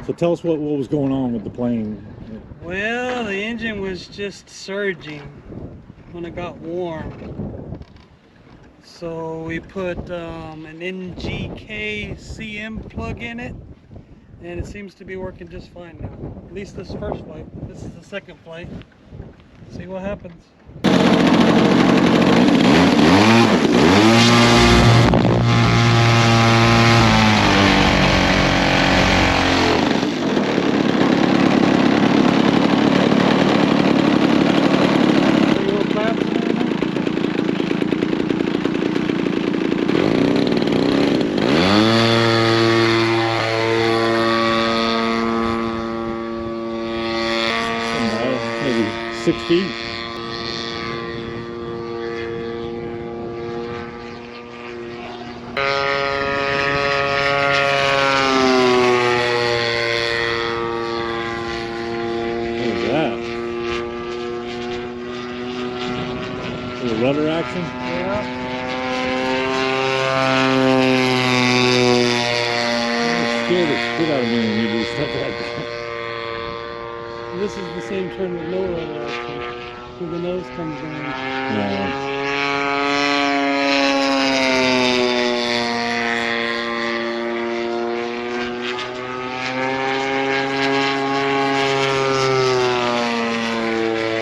So tell us what was going on with the plane. Well, the engine was just surging when it got warm. So we put an NGK CM plug in it, and it seems to be working just fine now. At least this first flight. This is the second flight. See what happens. Maybe 6 feet. What is that? A little rudder action? Yeah. It scared the shit out of me when you do stuff like that. This is the same turn with no rudder action. So the nose comes down. Yeah.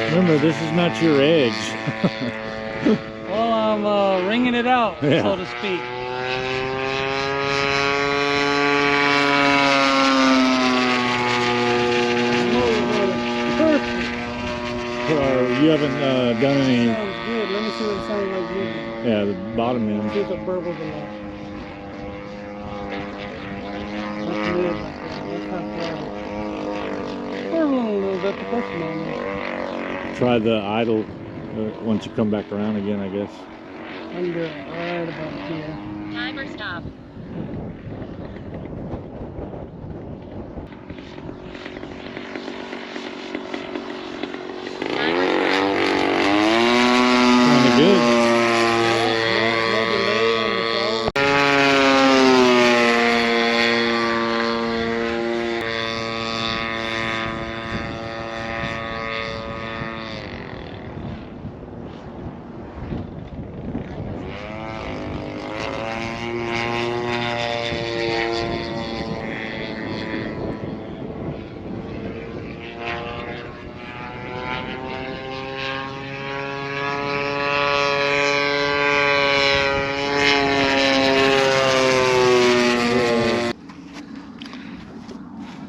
Remember, this is not your edge. Well, I'm wringing it out, Yeah. so to speak. Perfect. You haven't done any. Sounds good. Let me see what it sounds like moving. Yeah, the bottom end. See if it burbles a lot. That's mid like that. That's half right. Burbling a little bit, but that's normal. Try the idle once you come back around again, I guess. I can do it right about here. Timer stop. Kind of good. No delay on the solid.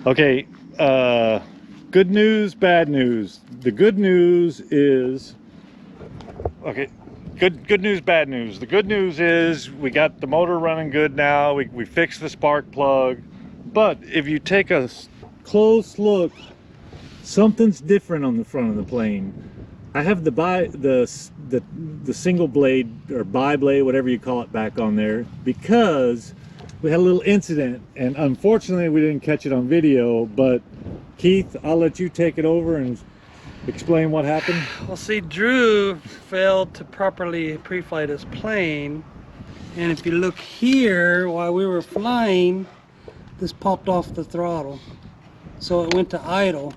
Okay, good news, bad news. The good news is, okay, good news, bad news. The good news is we got the motor running good now. We fixed the spark plug. But if you take a close look, something's different on the front of the plane. I have the single blade or bi-blade, whatever you call it, back on there because we had a little incident, and unfortunately we didn't catch it on video. But Keith, I'll let you take it over and explain what happened. Well, see, Drew failed to properly pre-flight his plane, and if you look here, while we were flying, this popped off the throttle, so it went to idle.